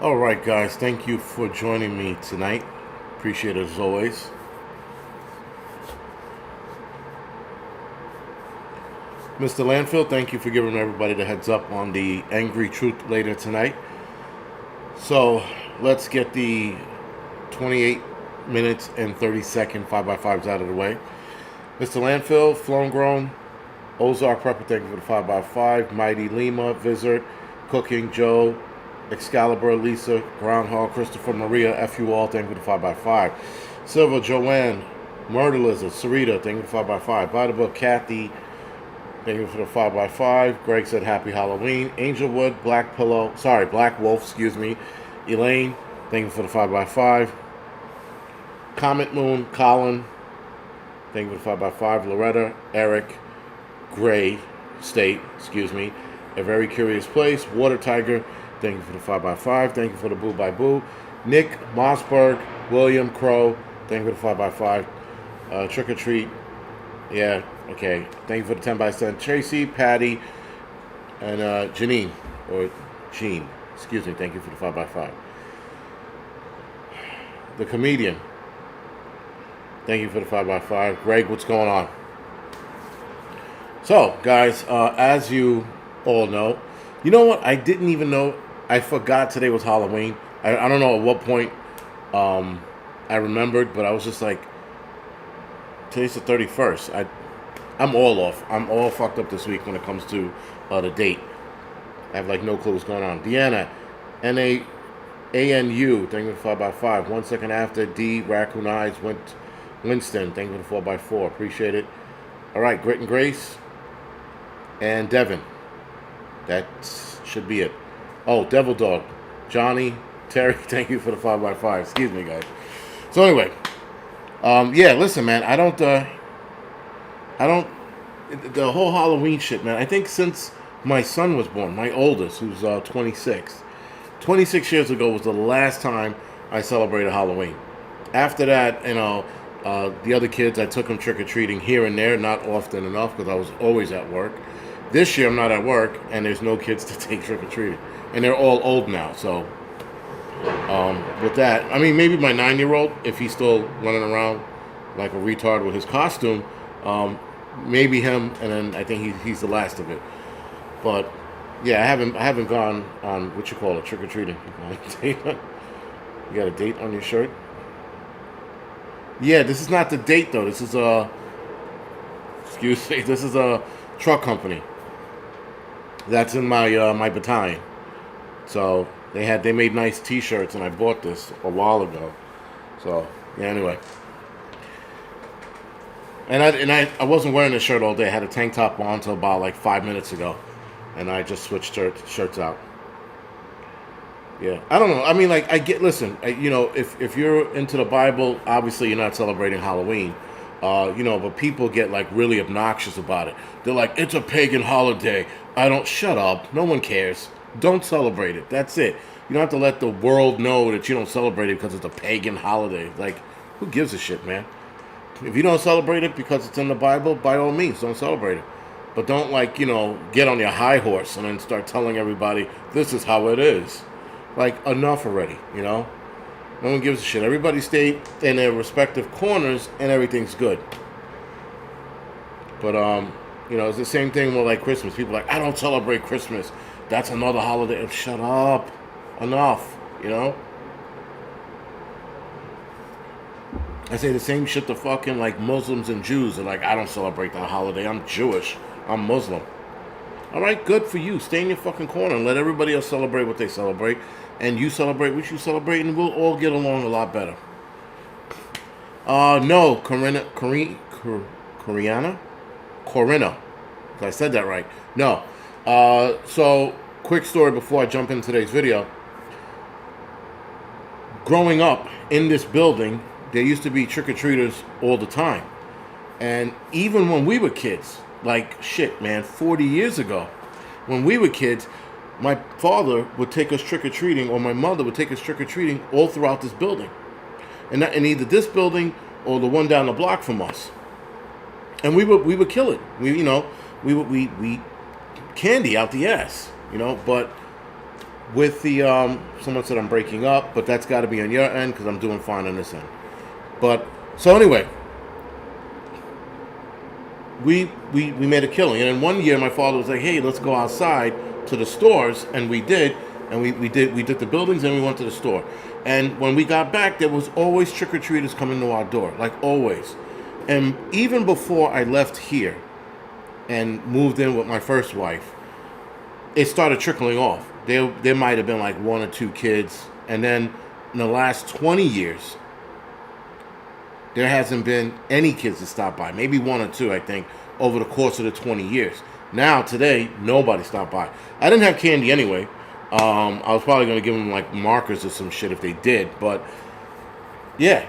All right, guys, thank you for joining me tonight. Appreciate it as always. Mr. Landfill, thank you for giving everybody the heads up on the angry truth later tonight. So let's get the 28 minutes and 30-second 5x5s out of the way. Mr. Landfill, Flown Grown, Ozark Prepper, thank you for the 5x5. Mighty Lima, Visit, Cooking, Joe, Excalibur, Lisa, Groundhog, Christopher, Maria, F you all, thank you for the 5x5. Silver, Joanne, Murder Lizard, Sarita, thank you for the 5x5. By the book, Kathy, thank you for the 5x5. Greg said happy Halloween. Angelwood, Black Wolf, excuse me. Elaine, thank you for the 5x5. Comet Moon, Colin, thank you for the 5x5. Loretta, Eric, Gray State, excuse me. A Very Curious Place. Water Tiger, thank you for the 5x5. Thank you for the Boo by Boo. Nick Mossberg, William Crow, thank you for the 5x5. Trick or Treat, yeah, okay. Thank you for the 10x10. Tracy, Patty, and Janine, or Jean, excuse me, thank you for the 5x5. The Comedian, thank you for the 5x5. Greg, what's going on? So, guys, as you all know, you know what? I didn't even know. I forgot today was Halloween. I don't know at what point I remembered, but I was just like, today's the 31st. I'm all off. I'm all fucked up this week when it comes to the date. I have like no clue what's going on. Deanna, NAANU, thank you for the 5x5. 1 second after, D, Raccoon Eyes, Winston, thank you for the 4x4. Appreciate it. All right, Grit and Grace, and Devin. That should be it. Oh, Devil Dog, Johnny, Terry, thank you for the 5x5. Excuse me, guys. So anyway, yeah, listen, man, I don't, the whole Halloween shit, man, I think since my son was born, my oldest, who's 26 years ago was the last time I celebrated Halloween. After that, you know, the other kids, I took them trick-or-treating here and there, not often enough because I was always at work. This year I'm not at work, and there's no kids to take trick-or-treating. And they're all old now, so with that, I mean, maybe my 9-year-old, if he's still running around like a retard with his costume, maybe him, and then I think he's the last of it. But yeah, I haven't gone on what you call it, trick or treating. You got a date on your shirt? Yeah, this is not the date though. This is excuse me, this is a truck company. That's in my my battalion. So they made nice T-shirts, and I bought this a while ago. So yeah, anyway. And I wasn't wearing this shirt all day. I had a tank top on until about like 5 minutes ago, and I just switched shirts out. Yeah, I don't know. I mean, like, listen, you know, if you're into the Bible, obviously you're not celebrating Halloween, you know, but people get like really obnoxious about it. They're like, it's a pagan holiday. Shut up. No one cares. Don't celebrate it. That's it. You don't have to let the world know that you don't celebrate it because it's a pagan holiday. Like, who gives a shit, man? If you don't celebrate it because it's in the Bible, by all means, don't celebrate it. But don't, like, you know, get on your high horse and then start telling everybody, this is how it is. Like, enough already, you know? No one gives a shit. Everybody stay in their respective corners and everything's good. But, you know, it's the same thing with, like, Christmas. People are like, I don't celebrate Christmas. That's another holiday. Shut up. Enough, you know? I say the same shit to fucking, like, Muslims and Jews. They're like, I don't celebrate that holiday. I'm Jewish. I'm Muslim. All right, good for you. Stay in your fucking corner and let everybody else celebrate what they celebrate. And you celebrate what you celebrate, and we'll all get along a lot better. No, Corinna. If I said that right. No. So, quick story before I jump into today's video. Growing up in this building, there used to be trick-or-treaters all the time. And even when we were kids, like, shit, man, 40 years ago, when we were kids, my father would take us trick-or-treating, or my mother would take us trick-or-treating all throughout this building. And in either this building or the one down the block from us. And we would kill it. We candy out the ass, you know, but with the someone said I'm breaking up, but that's got to be on your end because I'm doing fine on this end. But so anyway, we made a killing, and then one year my father was like, "Hey, let's go outside to the stores," and we did, and we did the buildings and we went to the store. And when we got back, there was always trick or treaters coming to our door, like always. And even before I left here and moved in with my first wife, it started trickling off. There might have been like one or two kids, and then in the last 20 years, there hasn't been any kids to stop by. Maybe one or two, I think, over the course of the 20 years. Now, today, nobody stopped by. I didn't have candy anyway. I was probably going to give them like markers or some shit if they did. But, yeah,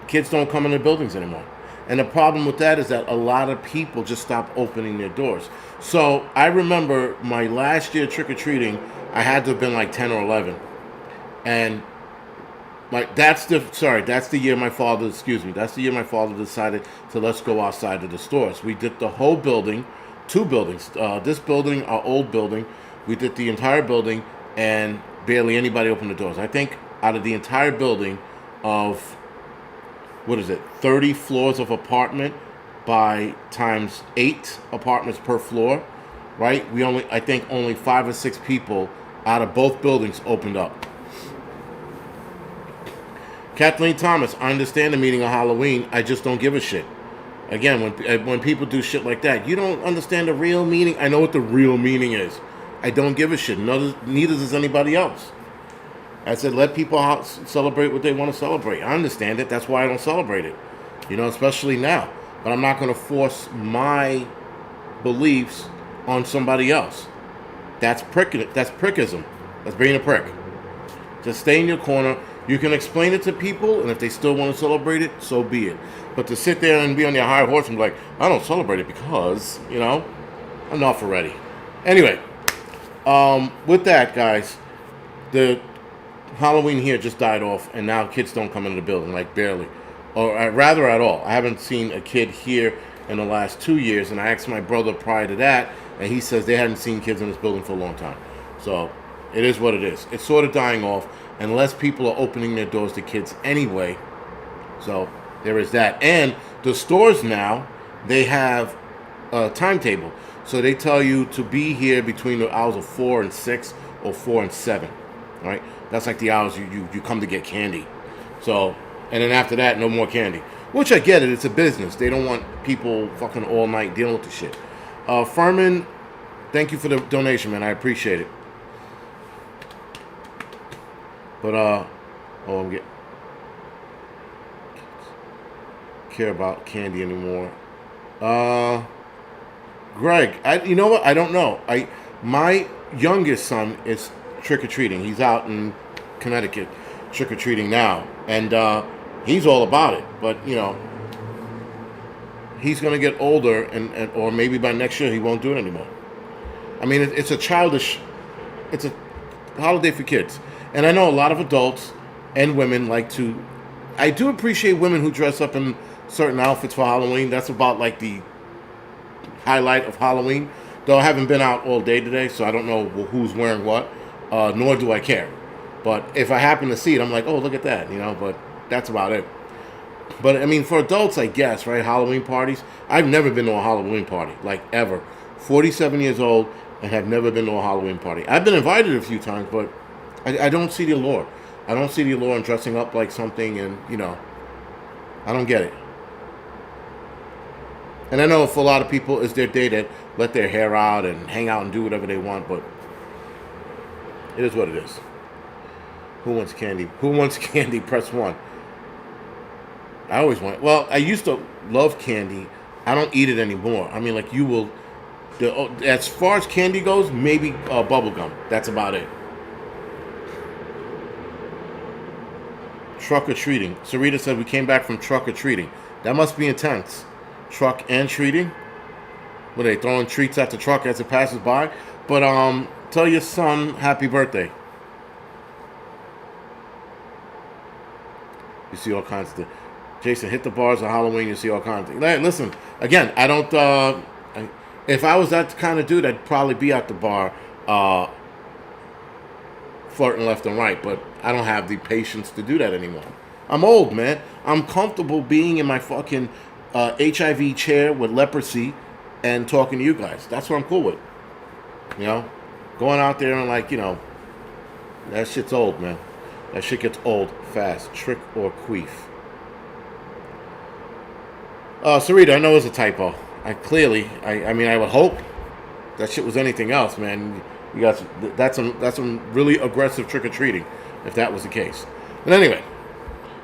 kids don't come in the buildings anymore. And the problem with that is that a lot of people just stop opening their doors. So I remember my last year trick-or-treating, I had to have been like 10 or 11. And that's the year my father decided to let's go outside to the stores. We did the whole building, two buildings. This building, our old building, we did the entire building, and barely anybody opened the doors. I think out of the entire building of 30 floors of apartment by times 8 apartments per floor, right? I think only 5 or 6 people out of both buildings opened up. Kathleen Thomas, I understand the meaning of Halloween. I just don't give a shit. Again, when people do shit like that, you don't understand the real meaning. I know what the real meaning is. I don't give a shit. Neither does anybody else. I said, let people celebrate what they want to celebrate. I understand it. That's why I don't celebrate it. Especially now. But I'm not going to force my beliefs on somebody else. That's prickism. That's being a prick. Just stay in your corner. You can explain it to people, and if they still want to celebrate it, so be it. But to sit there and be on your high horse and be like, I don't celebrate it because, enough already. Anyway, with that, guys, the Halloween here just died off, and now kids don't come into the building, like barely. Or rather at all. I haven't seen a kid here in the last 2 years, and I asked my brother prior to that, and he says they hadn't seen kids in this building for a long time. So it is what it is. It's sort of dying off, unless people are opening their doors to kids anyway. So there is that. And the stores now, they have a timetable. So they tell you to be here between the hours of 4 and 6 or 4 and 7. Right? That's like the hours you come to get candy. So, and then after that, no more candy. Which I get it. It's a business. They don't want people fucking all night dealing with the shit. Furman, thank you for the donation, man. I appreciate it. But, I'm getting care about candy anymore. Greg, you know what? I don't know. My youngest son is trick-or-treating. He's out in Connecticut trick-or-treating now. And, he's all about it. But, he's going to get older and or maybe by next year he won't do it anymore. I mean, it's a holiday for kids. And I know a lot of adults and women I do appreciate women who dress up in certain outfits for Halloween. That's about like the highlight of Halloween. Though I haven't been out all day today, so I don't know who's wearing what, nor do I care. But if I happen to see it, I'm like, oh, look at that, but that's about it. But, I mean, for adults, I guess, right, Halloween parties, I've never been to a Halloween party, like, ever. 47 years old and have never been to a Halloween party. I've been invited a few times, but I don't see the allure. I don't see the allure in dressing up like something and, I don't get it. And I know for a lot of people, it's their day to let their hair out and hang out and do whatever they want, but it is what it is. Who wants candy? Who wants candy? Press 1. I always want it. Well, I used to love candy. I don't eat it anymore. I mean, like, as far as candy goes, maybe bubble gum. That's about it. Truck or treating. Sarita said we came back from truck or treating. That must be intense. Truck and treating? Were they throwing treats at the truck as it passes by? But tell your son happy birthday. You see all kinds of Jason, hit the bars on Halloween, you see all kinds of things. Listen, again, I don't if I was that kind of dude, I'd probably be at the bar flirting left and right, but I don't have the patience to do that anymore. I'm old, man. I'm comfortable being in my fucking HIV chair with leprosy and talking to you guys. That's what I'm cool with. You know, going out there and like, you know, that shit's old, man. That shit gets old fast. Trick or queef. Sarita, I know it's a typo. I mean, I would hope that shit was anything else, man. You got that's some really aggressive trick or treating, if that was the case. But anyway,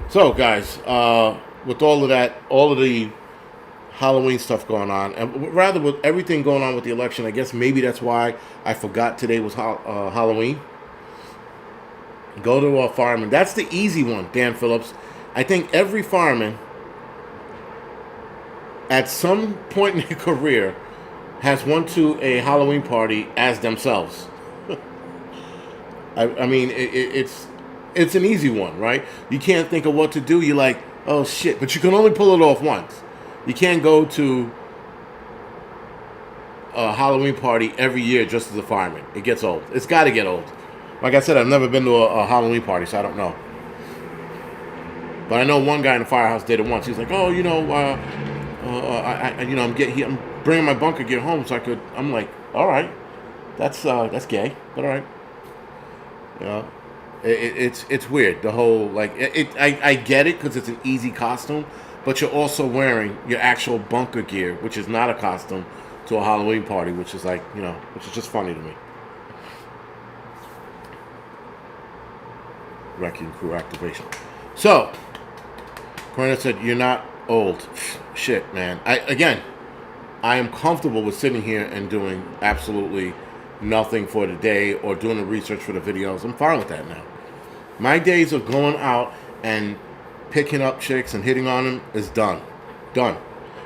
so guys, with all of that, all of the Halloween stuff going on, and rather with everything going on with the election, I guess maybe that's why I forgot today was Halloween. Go to a fireman. That's the easy one, Dan Phillips. I think every fireman at some point in their career has went to a Halloween party as themselves. I mean, it's an easy one, right? You can't think of what to do. You're like, oh shit, but you can only pull it off once. You can't go to a Halloween party every year just as a fireman. It gets old. It's got to get old. Like I said, I've never been to a Halloween party, so I don't know. But I know one guy in the firehouse did it once. He's like, oh, you know, I'm bringing my bunker gear home so I could. I'm like, all right, that's gay, but all right. You know, it's weird. The whole like I get it because it's an easy costume, but you're also wearing your actual bunker gear, which is not a costume, to a Halloween party, which is like, you know, which is just funny to me. Wrecking crew activation. So, Cornet said, you're not old. Shit, man. I am comfortable with sitting here and doing absolutely nothing for the day or doing the research for the videos. I'm fine with that now. My days of going out and picking up chicks and hitting on them is done. Done.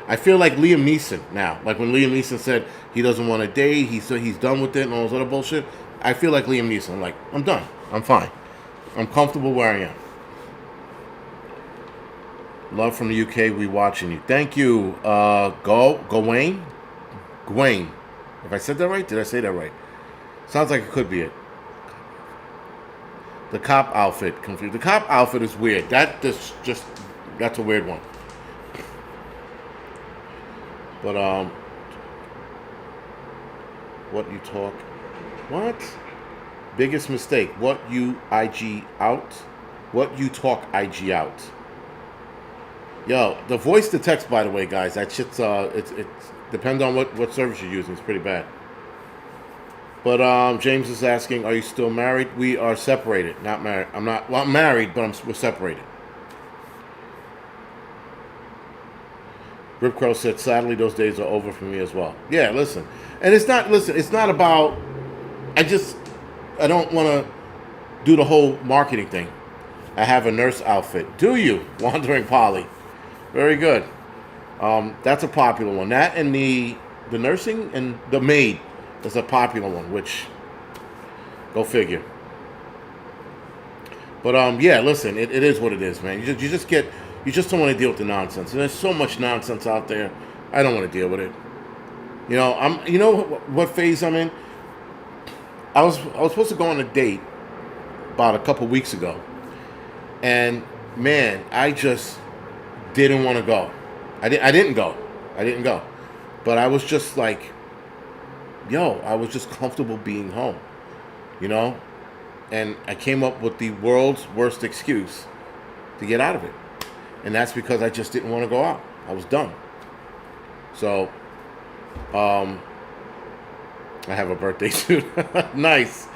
I feel like Liam Neeson now. Like when Liam Neeson said he doesn't want to date, he's done with it and all this other bullshit. I feel like Liam Neeson. I'm like, I'm done. I'm fine. I'm comfortable where I am. Love from the UK. We watching you. Thank you. Gawain. If I said that right, did I say that right? Sounds like it could be it. The cop outfit confused. The cop outfit is weird. That's a weird one. But what you talk? What? Biggest mistake. What you IG out? What you talk IG out? Yo, the voice to text, by the way, guys, that shit's it's depends on what service you're using. It's pretty bad. But James is asking, are you still married? We are separated, not married. I'm not. Well, I'm married, but we're separated. Rip Crow said, sadly, those days are over for me as well. Yeah, listen, and it's not about. I don't want to do the whole marketing thing. I have a nurse outfit. Do you? Wandering Polly. Very good. That's a popular one. That and the nursing and the maid is a popular one, which, go figure. But yeah, listen, it is what it is, man. You just don't want to deal with the nonsense. And there's so much nonsense out there. I don't want to deal with it. You know, what phase I'm in? I was supposed to go on a date about a couple weeks ago. And man, I just didn't want to go. I didn't go. But I was just like, I was just comfortable being home. You know? And I came up with the world's worst excuse to get out of it. And that's because I just didn't want to go out. I was done. So, I have a birthday suit. Nice.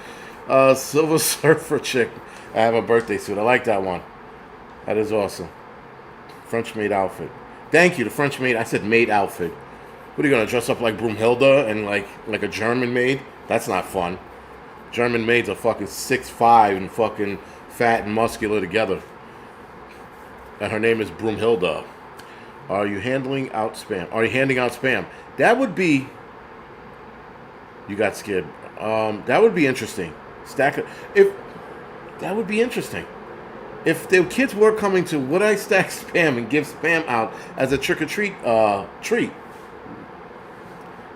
Silver Surfer chick. I have a birthday suit. I like that one. That is awesome. French maid outfit. Thank you, the French maid. I said maid outfit. What are you going to dress up like Broomhilda and like a German maid? That's not fun. German maids are fucking 6'5" and fucking fat and muscular together. And her name is Broomhilda. Are you handing out spam? That would be... You got scared. That would be interesting. That would be interesting. If the kids were coming to, would I stack spam and give spam out as a trick-or-treat treat?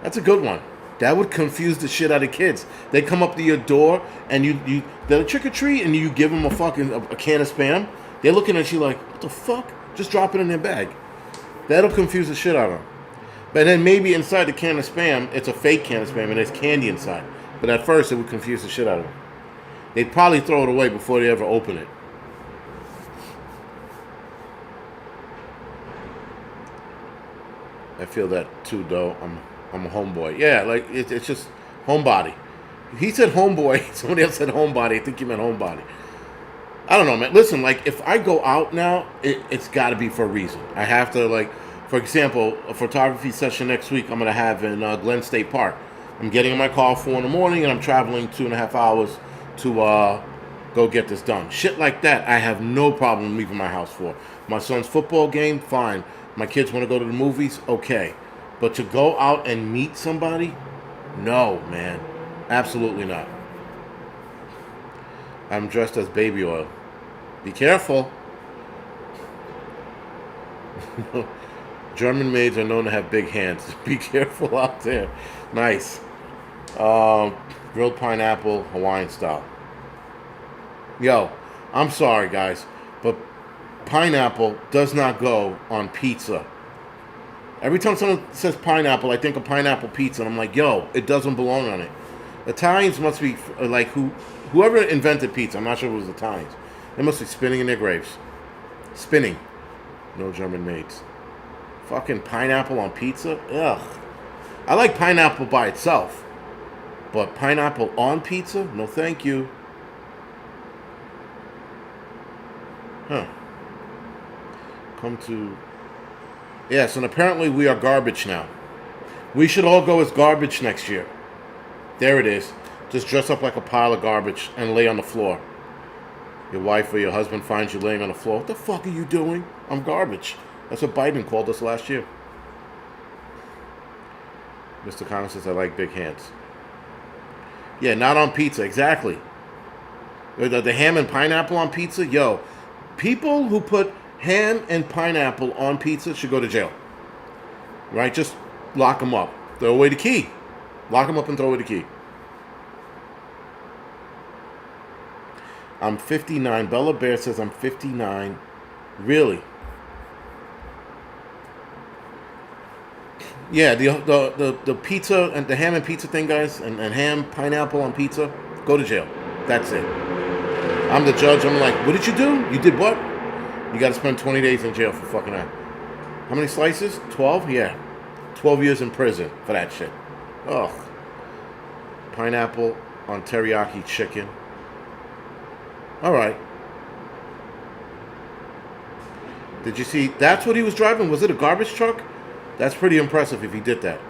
That's a good one. That would confuse the shit out of kids. They come up to your door and they're trick or treat and you give them a can of Spam. They're looking at you like, what the fuck? Just drop it in their bag. That'll confuse the shit out of them. But then maybe inside the can of Spam, it's a fake can of Spam and there's candy inside. But at first, it would confuse the shit out of them. They'd probably throw it away before they ever open it. I feel that too, though. I'm a homeboy. Yeah, like it's just homebody. He said homeboy. Somebody else said homebody. I think you meant homebody. I don't know, man. Listen, like if I go out now, it's got to be for a reason. I have to, like, for example, a photography session next week I'm gonna have in Glen State Park. I'm getting in my car 4 in the morning and I'm traveling 2.5 hours to go get this done. Shit like that, I have no problem leaving my house for. My son's football game, fine. My kids want to go to the movies, okay. But to go out and meet somebody, no, man. Absolutely not. I'm dressed as baby oil. Be careful. German maids are known to have big hands. Be careful out there. Nice. Grilled pineapple, Hawaiian style. Yo, I'm sorry, guys, but pineapple does not go on pizza. Every time someone says pineapple, I think of pineapple pizza, and I'm like, yo, it doesn't belong on it. Italians must be, like, whoever invented pizza, I'm not sure if it was Italians, they must be spinning in their graves. Spinning. No German maids. Fucking pineapple on pizza? Ugh. I like pineapple by itself, but pineapple on pizza? No thank you. Huh. Come to... Yes, and apparently we are garbage now. We should all go as garbage next year. There it is. Just dress up like a pile of garbage and lay on the floor. Your wife or your husband finds you laying on the floor. What the fuck are you doing? I'm garbage. That's what Biden called us last year. Mr. Connor says, I like big hands. Yeah, not on pizza. Exactly. The ham and pineapple on pizza? Yo, people who put ham and pineapple on pizza should go to jail. Right? Just lock them up. Throw away the key. Lock them up and throw away the key. I'm 59. Bella Bear says I'm 59. Really? Yeah, the pizza and the ham and pizza thing, guys, and ham, pineapple on pizza, go to jail. That's it. I'm the judge. I'm like, what did you do? You did what? You got to spend 20 days in jail for fucking that. How many slices? 12? Yeah. 12 years in prison for that shit. Ugh. Pineapple on teriyaki chicken. All right. Did you see? That's what he was driving. Was it a garbage truck? That's pretty impressive if he did that.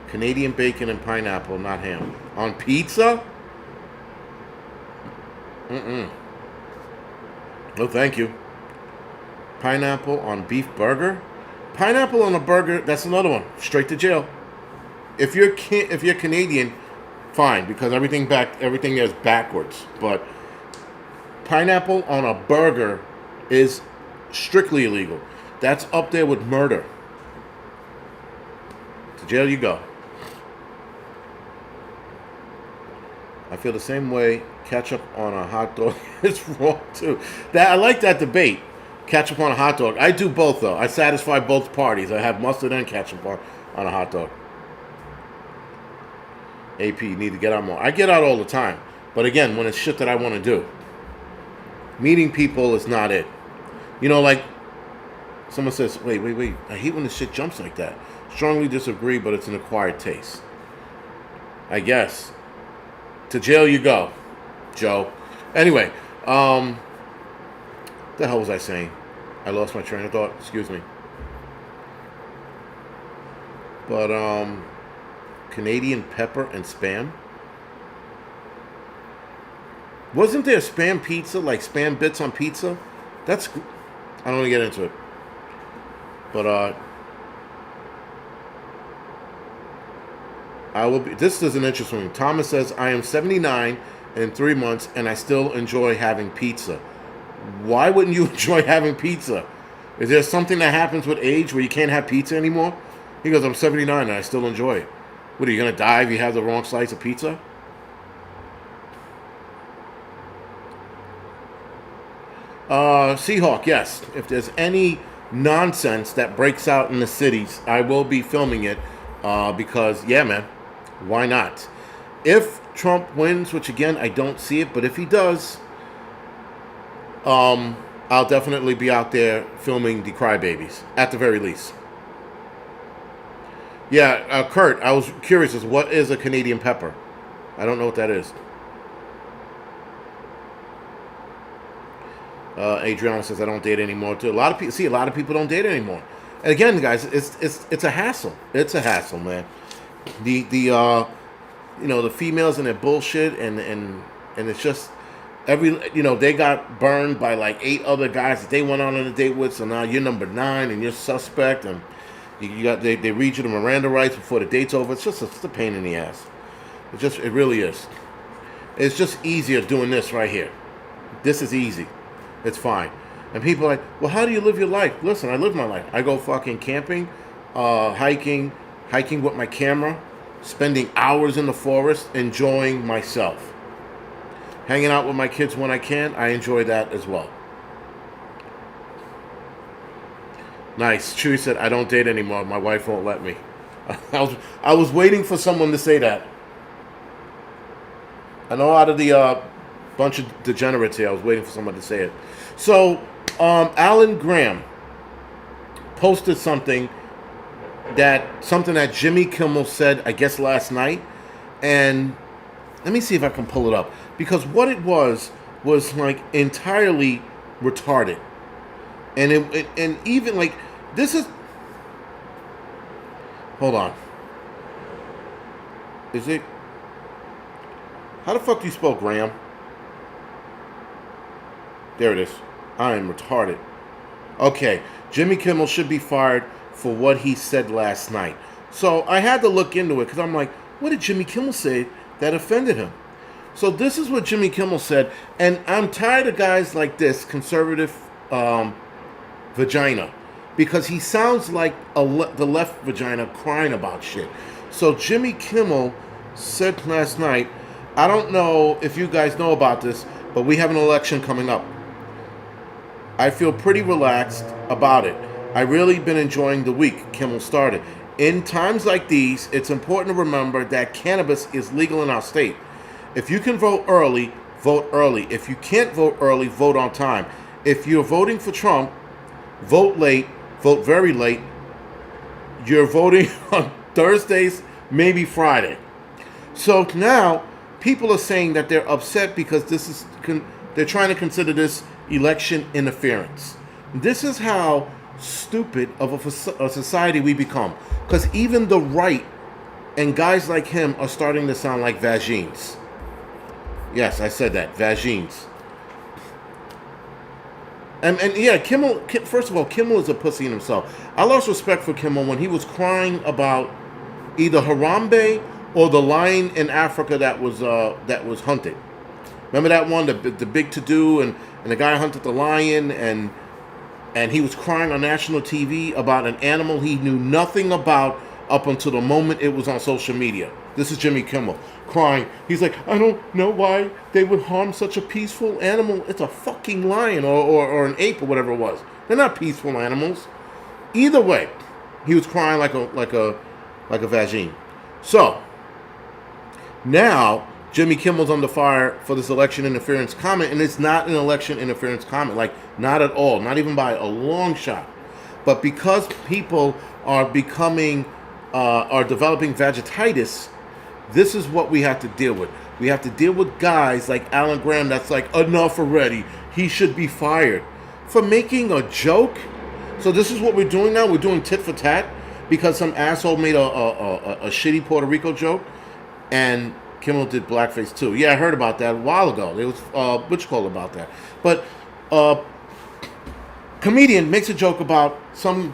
Canadian bacon and pineapple, not ham. On pizza? Mm-mm. No, thank you. Pineapple on beef burger? Pineapple on a burger, that's another one. Straight to jail. If you're Canadian, fine, because everything there is backwards. But pineapple on a burger is strictly illegal. That's up there with murder. To jail you go. I feel the same way. Ketchup on a hot dog is wrong too. I like that debate. Ketchup on a hot dog. I do both though. I satisfy both parties. I have mustard and ketchup on a hot dog. AP, you need to get out more. I get out all the time. But again, when it's shit that I want to do. Meeting people is not it. You know, like, someone says, wait. I hate when the shit jumps like that. Strongly disagree, but it's an acquired taste. I guess. To jail you go, Joe. Anyway, the hell was I saying? I lost my train of thought. Excuse me. But, Canadian pepper and Spam? Wasn't there Spam pizza, like Spam bits on pizza? I don't want to get into it. But, this is an interesting one. Thomas says, I am 79 in 3 months and I still enjoy having pizza. Why wouldn't you enjoy having pizza? Is there something that happens with age where you can't have pizza anymore? He goes, I'm 79 and I still enjoy it. What, are you going to die if you have the wrong slice of pizza? Seahawk, yes. If there's any nonsense that breaks out in the cities, I will be filming it because, yeah, man, why not? If Trump wins, which again, I don't see it, but if he does, I'll definitely be out there filming the crybabies, at the very least. Yeah, Kurt, I was curious as what is a Canadian pepper? I don't know what that is. Adriana says I don't date anymore too. A lot of people don't date anymore. And again, guys, it's a hassle. It's a hassle, man. The the females and their bullshit and it's just they got burned by like 8 other guys that they went on a date with. So now you're number 9 and you're suspect and they read you the Miranda rights before the date's over. It's just a pain in the ass. It really is. It's just easier doing this right here. This is easy. It's fine. And people are like, well, how do you live your life? Listen, I live my life. I go fucking camping, hiking with my camera, spending hours in the forest, enjoying myself. Hanging out with my kids when I can, I enjoy that as well. Nice. Chewy said, I don't date anymore. My wife won't let me. I was waiting for someone to say that. I know out of the bunch of degenerates here, I was waiting for someone to say it. So, Alan Graham posted something that Jimmy Kimmel said, I guess last night, and let me see if I can pull it up, because what it was like entirely retarded, and and even like this is. Hold on. Is it? How the fuck do you spell Graham? There it is. I am retarded. Okay, Jimmy Kimmel should be fired for what he said last night. So I had to look into it because I'm like, what did Jimmy Kimmel say that offended him? So this is what Jimmy Kimmel said, and I'm tired of guys like this, conservative vagina, because he sounds like the left vagina crying about shit. So Jimmy Kimmel said last night, I don't know if you guys know about this, but we have an election coming up. I feel pretty relaxed about it. I really been enjoying the week, Kimmel started. In times like these, it's important to remember that cannabis is legal in our state. If you can vote early, vote early. If you can't vote early, vote on time. If you're voting for Trump, vote late, vote very late. You're voting on Thursdays, maybe Friday. So now, people are saying that they're upset because they're trying to consider this election interference. This is how stupid of a society we become. Because even the right and guys like him are starting to sound like vagines. Yes, I said that. Vagines. And yeah, Kimmel, first of all, Kimmel is a pussy in himself. I lost respect for Kimmel when he was crying about either Harambe or the lion in Africa that was hunted. Remember that one, the big to-do, and the guy hunted the lion, and he was crying on national TV about an animal he knew nothing about up until the moment it was on social media. This is Jimmy Kimmel crying. He's like, I don't know why they would harm such a peaceful animal. It's a fucking lion or an ape or whatever it was. They're not peaceful animals. Either way, he was crying like a vagine. So now Jimmy Kimmel's under fire for this election interference comment, and it's not an election interference comment, like not at all, not even by a long shot. But because people are developing vagititis, this is what we have to deal with. We have to deal with guys like Alan Graham that's like, enough already. He should be fired for making a joke. So this is what we're doing now. We're doing tit for tat because some asshole made a shitty Puerto Rico joke, and Kimmel did blackface too. Yeah, I heard about that a while ago. There was Butch about that. But comedian makes a joke about some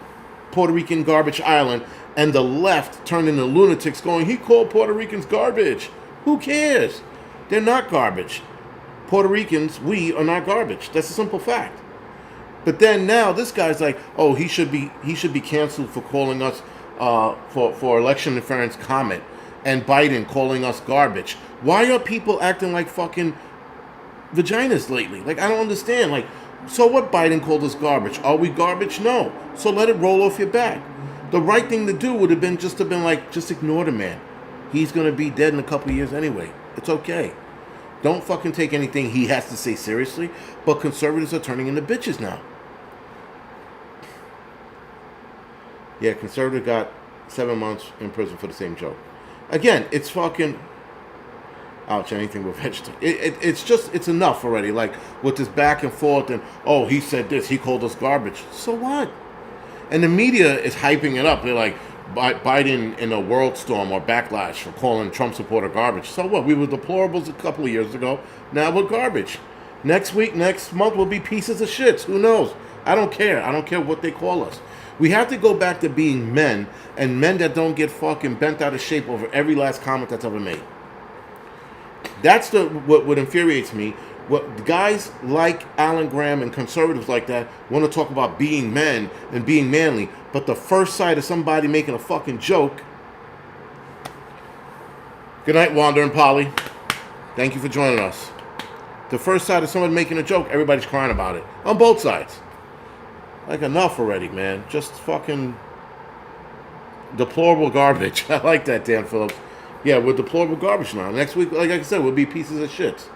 Puerto Rican garbage island, and the left turned into lunatics going, he called Puerto Ricans garbage. Who cares? They're not garbage. Puerto Ricans, we are not garbage. That's a simple fact. But then now this guy's like, oh, he should be canceled for calling us for election interference comment, and Biden calling us garbage. Why are people acting like fucking vaginas lately? Like, I don't understand. Like, so what? Biden called us garbage. Are we garbage? No. So let it roll off your back. The right thing to do would have been just ignore the man. He's gonna be dead in a couple of years anyway. It's okay. Don't fucking take anything he has to say seriously. But conservatives are turning into bitches now. Yeah, conservative got 7 months in prison for the same joke. Again, it's fucking... Ouch, anything with vegetables. It's enough already. Like, with this back and forth and, oh, he said this, he called us garbage. So what? And the media is hyping it up. They're like, Biden in a world storm or backlash for calling Trump supporter garbage. So what? We were deplorables a couple of years ago. Now we're garbage. Next month, we'll be pieces of shits. Who knows? I don't care. I don't care what they call us. We have to go back to being men, and men that don't get fucking bent out of shape over every last comment that's ever made. That's what infuriates me. What guys like Alan Graham and conservatives like that want to talk about being men and being manly, but the first sight of somebody making a fucking joke. Good night, Wanda and Polly. Thank you for joining us. The first sight of someone making a joke, everybody's crying about it on both sides. Like, enough already, man. Just fucking deplorable garbage. I like that, Dan Phillips. Yeah, we're deplorable garbage now. Next week, like I said, we'll be pieces of shit.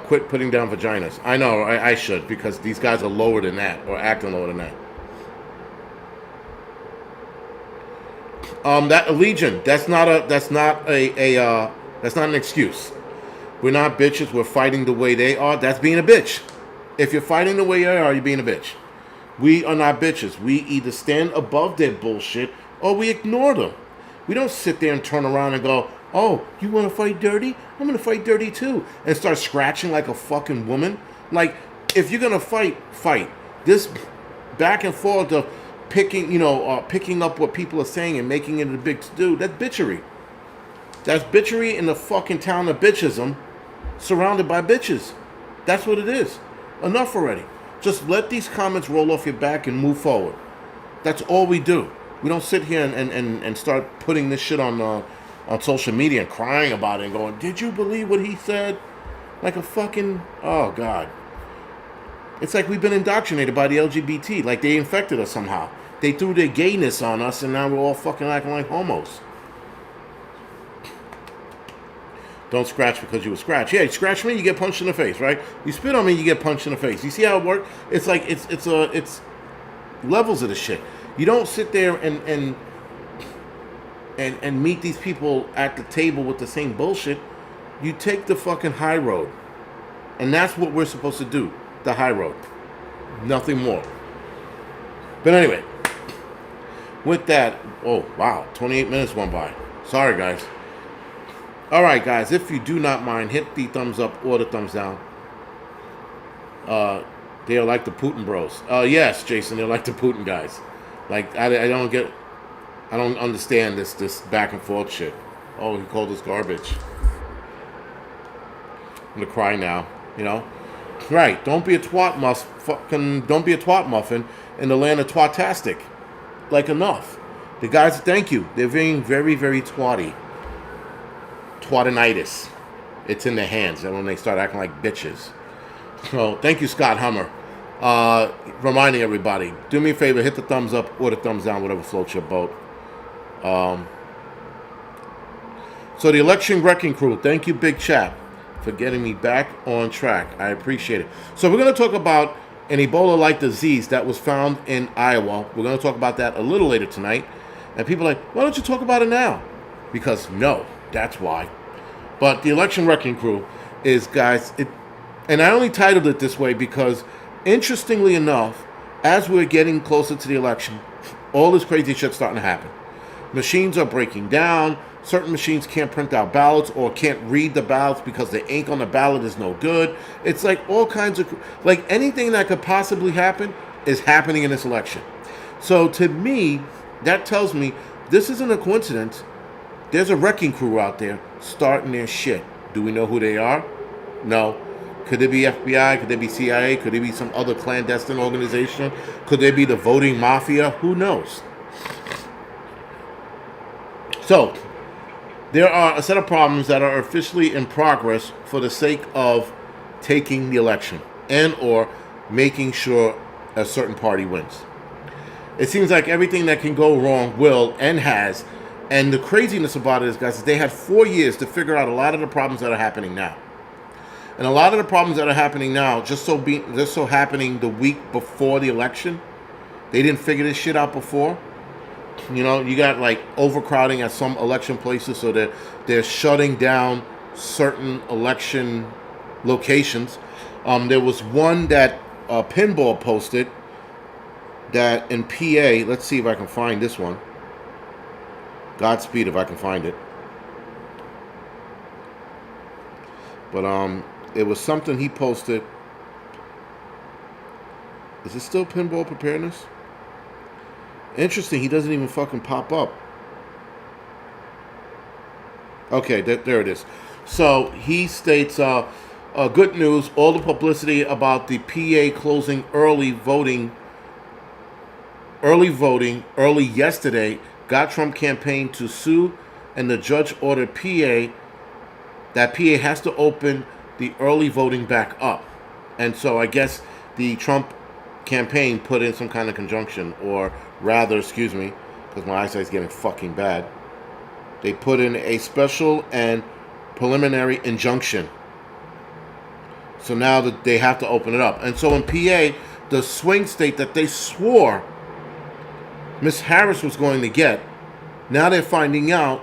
Quit putting down vaginas. I know, I should, because these guys are lower than that, or acting lower than that. That Legion, that's not an excuse. We're not bitches. We're fighting the way they are. That's being a bitch. If you're fighting the way they are, you're being a bitch. We are not bitches. We either stand above their bullshit or we ignore them. We don't sit there and turn around and go, oh, you want to fight dirty? I'm going to fight dirty too. And start scratching like a fucking woman. Like, if you're going to fight. This back and forth of picking up what people are saying and making it a big to-do, that's bitchery. That's bitchery in the fucking town of bitchism, surrounded by bitches. That's what it is. Enough already. Just let these comments roll off your back and move forward. That's all we do. We don't sit here and start putting this shit on social media and crying about it and going, did you believe what he said? Like a fucking, oh God. It's like we've been indoctrinated by the LGBT. Like they infected us somehow. They threw their gayness on us and now we're all fucking acting like homos. Don't scratch because you were scratched. Yeah, you scratch me, you get punched in the face, right? You spit on me, you get punched in the face. You see how it works? It's like it's levels of the shit. You don't sit there and meet these people at the table with the same bullshit. You take the fucking high road. And that's what we're supposed to do. The high road. Nothing more. But anyway, with that, oh wow, 28 minutes went by. Sorry guys. Alright guys, if you do not mind, hit the thumbs up or the thumbs down. They are like the Putin bros. Yes, Jason, they're like the Putin guys. Like, I don't understand this back and forth shit. Oh, he called us garbage. I'm gonna cry now, you know? Right, don't be a twat muffin in the land of twatastic. Like, enough. The guys, thank you. They're being very, very twatty. Twatinitis. It's in their hands, and when they start acting like bitches. So, thank you, Scott Hummer. Reminding everybody, do me a favor, hit the thumbs up or the thumbs down, whatever floats your boat. So the election wrecking crew, thank you, Big Chap, for getting me back on track. I appreciate it. So we're going to talk about an Ebola-like disease that was found in Iowa. We're going to talk about that a little later tonight. And people are like, why don't you talk about it now? Because no, that's why. But the election wrecking crew is, guys, and I only titled it this way because, interestingly enough, as we're getting closer to the election, all this crazy shit's starting to happen. Machines are breaking down. Certain machines can't print out ballots or can't read the ballots because the ink on the ballot is no good. It's like all kinds of, like anything that could possibly happen is happening in this election. So to me, that tells me this isn't a coincidence. There's a wrecking crew out there starting their shit. Do we know who they are? No. Could it be FBI? Could it be CIA? Could it be some other clandestine organization? Could they be the voting mafia? Who knows? So, there are a set of problems that are officially in progress for the sake of taking the election and or making sure a certain party wins. It seems like everything that can go wrong will and has. And the craziness about it is, guys, they had 4 years to figure out a lot of the problems that are happening now. And a lot of the problems that are happening now, just so happening the week before the election, they didn't figure this shit out before. You know, you got like overcrowding at some election places, so they're shutting down certain election locations. There was one that Pinball posted that in PA. Let's see if I can find this one. Godspeed if I can find it. But it was something he posted. Is it still Pinball Preparedness? Interesting, he doesn't even fucking pop up. Okay, there it is. So he states, good news, all the publicity about the PA closing early yesterday got Trump campaign to sue, and the judge ordered that PA has to open the early voting back up. And so I guess the Trump campaign put in some kind of conjunction, or rather, excuse me, because my eyesight's getting fucking bad. They put in a special and preliminary injunction. So now that they have to open it up. And so in PA, the swing state that they swore Miss Harris was going to get, now they're finding out,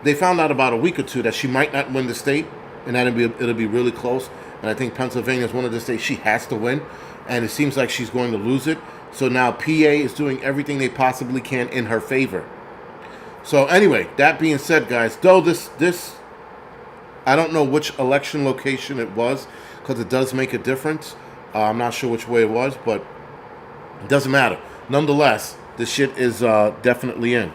they found out about a week or two that she might not win the state, and that it'll be really close. And I think Pennsylvania is one of the states she has to win, and it seems like she's going to lose it. So now PA is doing everything they possibly can in her favor. So anyway, that being said, guys, though this I don't know which election location it was, because it does make a difference. I'm not sure which way it was, but it doesn't matter. Nonetheless, the shit is definitely in.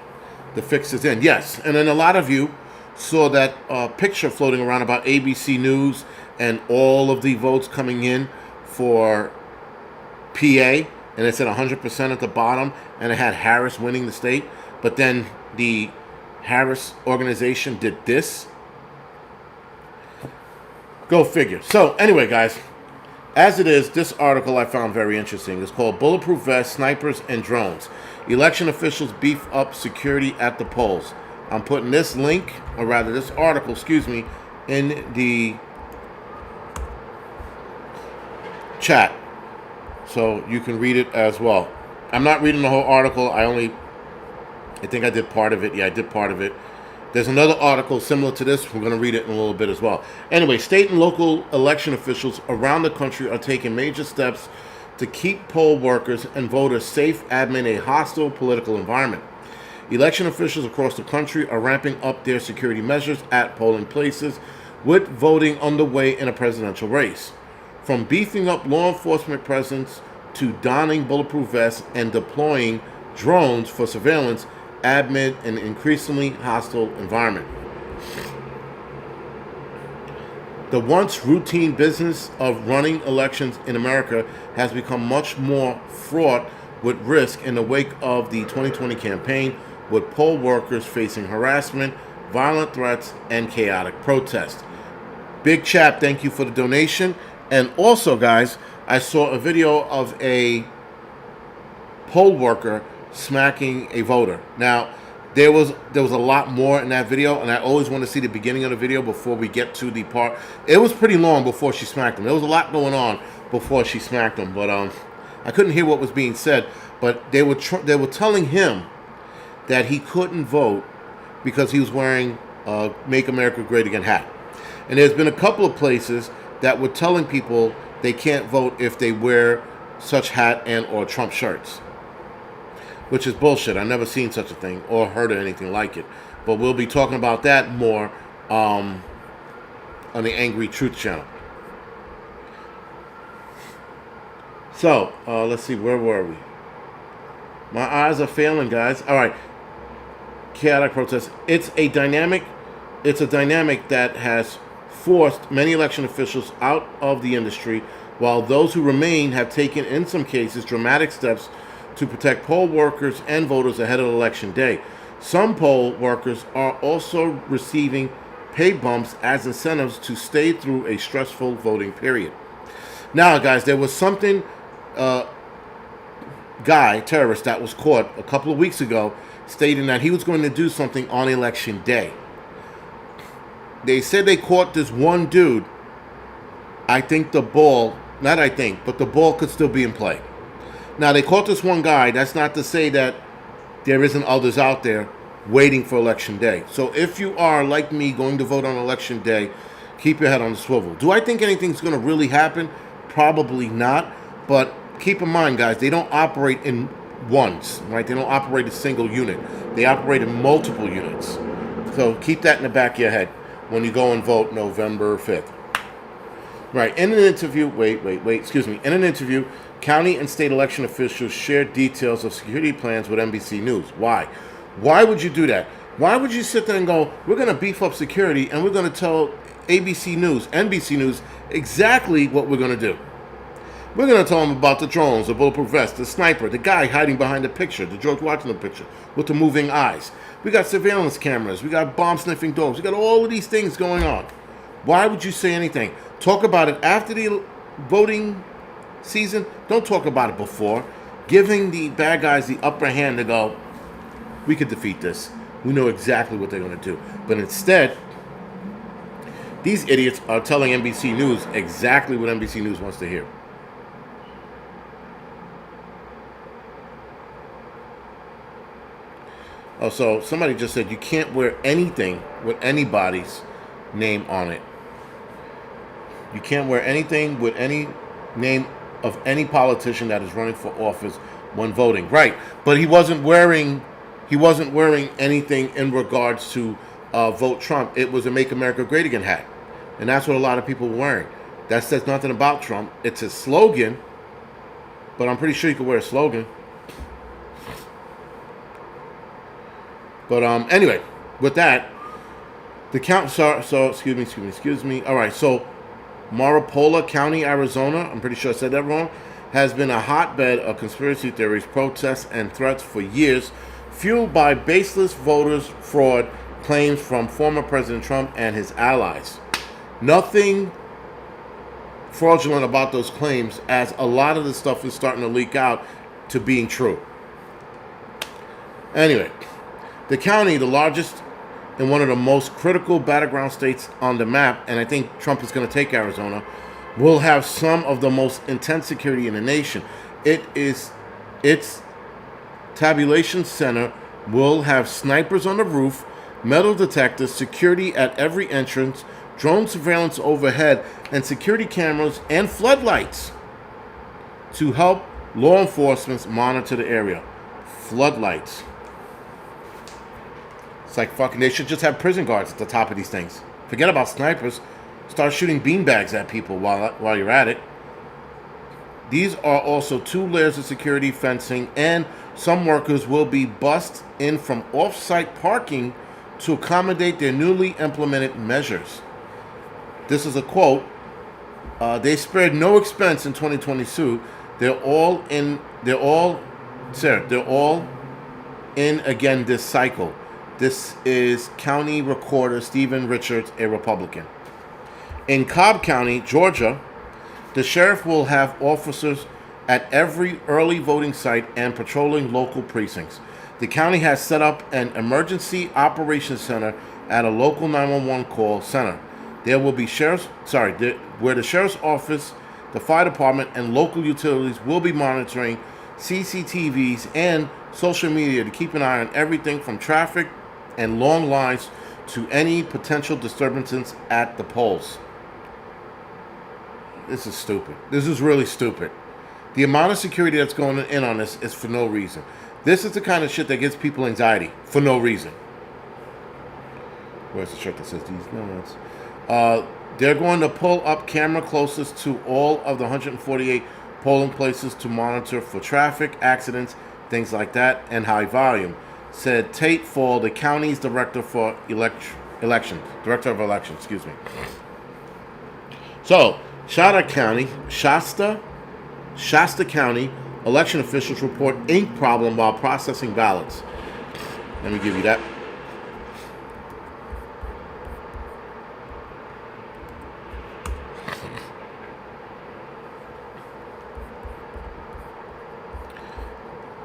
The fix is in, yes. And then a lot of you saw that picture floating around about ABC News and all of the votes coming in for PA, and it said 100% at the bottom, and it had Harris winning the state. But then the Harris organization did this. Go figure. So anyway, guys, as it is, this article I found very interesting. It's called Bulletproof Vests, Snipers, and Drones. Election officials beef up security at the polls. I'm putting this link, or rather this article, excuse me, in the chat, so you can read it as well. I'm not reading the whole article. I think I did part of it. Yeah, I did part of it. There's another article similar to this. We're going to read it in a little bit as well. Anyway, state and local election officials around the country are taking major steps to keep poll workers and voters safe amid a hostile political environment. Election officials across the country are ramping up their security measures at polling places, with voting underway in a presidential race. From beefing up law enforcement presence to donning bulletproof vests and deploying drones for surveillance amid an increasingly hostile environment. The once routine business of running elections in America has become much more fraught with risk in the wake of the 2020 campaign, with poll workers facing harassment, violent threats, and chaotic protests. Big Chap, thank you for the donation. And also, guys, I saw a video of a poll worker smacking a voter. Now, there was a lot more in that video, and I always want to see the beginning of the video before we get to the part. It was pretty long before she smacked him. There was a lot going on before she smacked him, but I couldn't hear what was being said. But they were telling him that he couldn't vote because he was wearing a "Make America Great Again" hat. And there's been a couple of places that were telling people they can't vote if they wear such hat and or Trump shirts, which is bullshit. I've never seen such a thing or heard of anything like it. But we'll be talking about that more on the Angry Truth channel. So, let's see, where were we? My eyes are failing, guys. All right. Chaotic protest. It's a dynamic that has forced many election officials out of the industry, while those who remain have taken, in some cases, dramatic steps to protect poll workers and voters ahead of Election Day. Some poll workers are also receiving pay bumps as incentives to stay through a stressful voting period. Now, guys, there was something, terrorist, that was caught a couple of weeks ago stating that he was going to do something on Election Day. They said they caught this one dude. But the ball could still be in play. Now, they caught this one guy. That's not to say that there isn't others out there waiting for Election Day. So if you are, like me, going to vote on Election Day, keep your head on the swivel. Do I think anything's going to really happen? Probably not. But keep in mind, guys, they don't operate in ones, right? They don't operate a single unit. They operate in multiple units. So keep that in the back of your head when you go and vote November 5th. Right, in an interview, in an interview, county and state election officials shared details of security plans with NBC News. Why? Why would you do that? Why would you sit there and go, we're going to beef up security and we're going to tell ABC News, NBC News, exactly what we're going to do? We're going to tell them about the drones, the bulletproof vest, the sniper, the guy hiding behind the picture, the George Washington picture with the moving eyes. We got surveillance cameras. We got bomb-sniffing dogs. We got all of these things going on. Why would you say anything? Talk about it after the voting season. Don't talk about it before. Giving the bad guys the upper hand to go, we could defeat this. We know exactly what they're going to do. But instead, these idiots are telling NBC News exactly what NBC News wants to hear. Oh, so somebody just said you can't wear anything with anybody's name on it. You can't wear anything with any name of any politician that is running for office when voting. Right. But he wasn't wearing anything in regards to vote Trump. It was a Make America Great Again hat. And that's what a lot of people were wearing. That says nothing about Trump. It's a slogan, but I'm pretty sure you could wear a slogan. But anyway, with that, the count. So excuse me. All right, so Maricopa County, Arizona, I'm pretty sure I said that wrong, has been a hotbed of conspiracy theories, protests, and threats for years, fueled by baseless voters' fraud claims from former President Trump and his allies. Nothing fraudulent about those claims, as a lot of the stuff is starting to leak out to being true. Anyway, the county, the largest and one of the most critical battleground states on the map, and I think Trump is going to take Arizona, will have some of the most intense security in the nation. Its tabulation center will have snipers on the roof, metal detectors, security at every entrance, drone surveillance overhead, and security cameras and floodlights to help law enforcement monitor the area. Floodlights. It's like fucking, they should just have prison guards at the top of these things. Forget about snipers. Start shooting beanbags at people while you're at it. These are also 2 layers of security fencing, and some workers will be bussed in from off-site parking to accommodate their newly implemented measures. This is a quote. They spared no expense in 2022. They're all in again this cycle. This is County Recorder Stephen Richards, a Republican. In Cobb County, Georgia, the sheriff will have officers at every early voting site and patrolling local precincts. The county has set up an emergency operations center at a local 911 call center. There will be where the sheriff's office, the fire department, and local utilities will be monitoring CCTVs and social media to keep an eye on everything from traffic and long lines to any potential disturbances at the polls. This is stupid. This is really stupid. The amount of security that's going in on this is for no reason. This is the kind of shit that gives people anxiety for no reason. Where's the shirt that says these notes? They're going to pull up camera closest to all of the 148 polling places to monitor for traffic, accidents, things like that, and high volume, said Tate Fall, the county's director of elections. So, Shasta County election officials report ink problem while processing ballots. Let me give you that.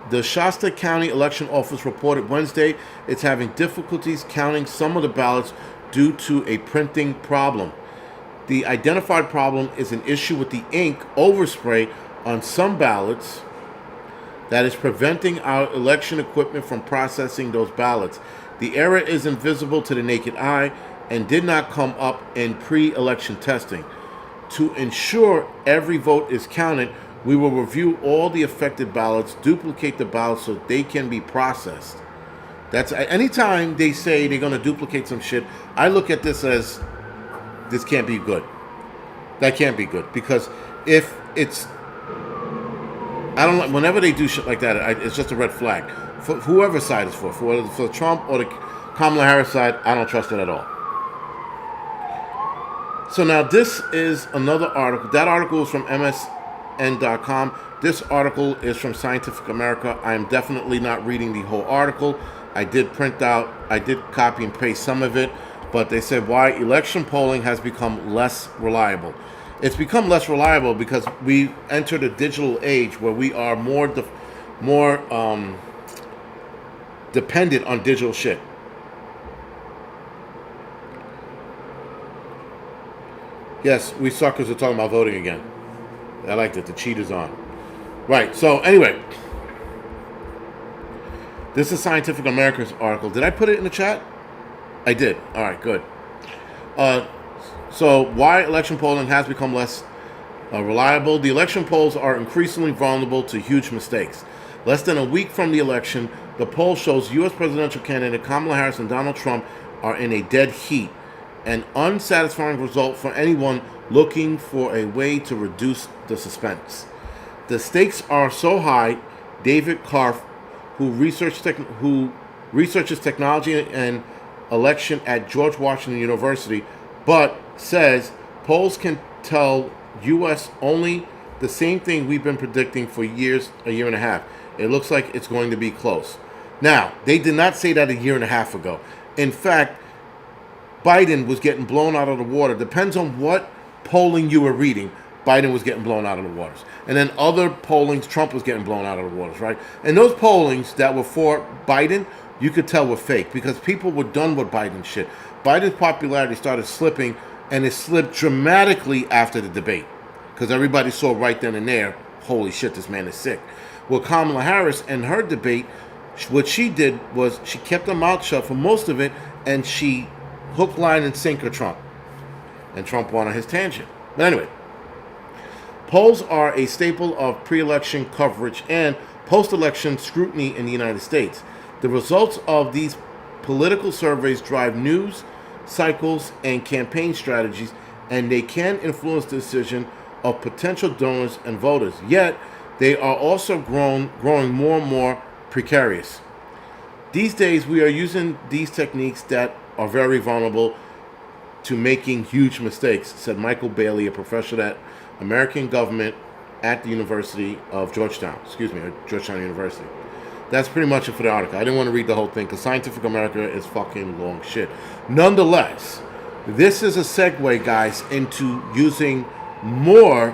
The Shasta County Election Office reported Wednesday it's having difficulties counting some of the ballots due to a printing problem. The identified problem is an issue with the ink overspray on some ballots that is preventing our election equipment from processing those ballots. The error is invisible to the naked eye and did not come up in pre-election testing. To ensure every vote is counted, we will review all the affected ballots, duplicate the ballots so they can be processed. That's anytime they say they're going to duplicate some shit, I look at this as this can't be good. That can't be good because if it's, I don't know, whenever they do shit like that, it's just a red flag. For whoever side is for Trump or the Kamala Harris side, I don't trust it at all. So now this is another article. That article is from MSN.com. This article is from Scientific America. I am definitely not reading the whole article. I did copy and paste some of it, but they said why election polling has become less reliable. It's become less reliable because we entered a digital age where we are more dependent on digital shit. Yes, we suckers are talking about voting again. I liked it. The cheaters on. Right. So anyway, this is Scientific America's article. Did I put it in the chat? I did. All right. Good. So why election polling has become less reliable? The election polls are increasingly vulnerable to huge mistakes. Less than a week from the election, the poll shows U.S. presidential candidate Kamala Harris and Donald Trump are in a dead heat. An unsatisfying result for anyone looking for a way to reduce the suspense. The stakes are so high, David Karpf, who researches technology and election at George Washington University, but says polls can tell U.S. only the same thing we've been predicting for years, a year and a half. It looks like it's going to be close. Now, they did not say that a year and a half ago. In fact, Biden was getting blown out of the water. Depends on what polling you were reading. Biden was getting blown out of the waters. And then other pollings, Trump was getting blown out of the waters, right? And those pollings that were for Biden, you could tell were fake because people were done with Biden shit. Biden's popularity started slipping, and it slipped dramatically after the debate because everybody saw right then and there, holy shit, this man is sick. Well, Kamala Harris and her debate, what she did was she kept her mouth shut for most of it, and she hook, line, and sinker Trump. And Trump won on his tangent. But anyway, polls are a staple of pre-election coverage and post-election scrutiny in the United States. The results of these political surveys drive news cycles and campaign strategies, and they can influence the decision of potential donors and voters. Yet, they are also growing more and more precarious. These days, we are using these techniques that are very vulnerable to making huge mistakes, said Michael Bailey, a professor at American government at the University of Georgetown. Georgetown University. That's pretty much it for the article. I didn't want to read the whole thing because Scientific America is fucking long shit. Nonetheless, this is a segue, guys, into using more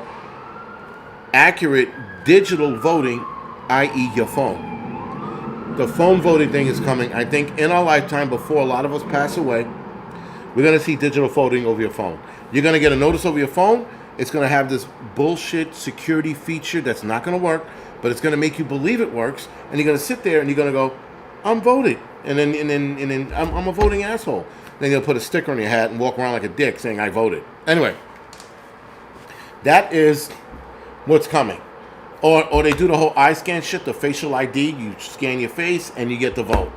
accurate digital voting, i.e. your phone. The phone voting thing is coming. I think in our lifetime, before a lot of us pass away, we're going to see digital voting over your phone. You're going to get a notice over your phone. It's going to have this bullshit security feature that's not going to work, but it's going to make you believe it works. And you're going to sit there and you're going to go, I'm voted. And then I'm a voting asshole. Then you'll put a sticker on your hat and walk around like a dick saying I voted. Anyway, that is what's coming. Or they do the whole eye scan shit, the facial ID. You scan your face and you get the vote.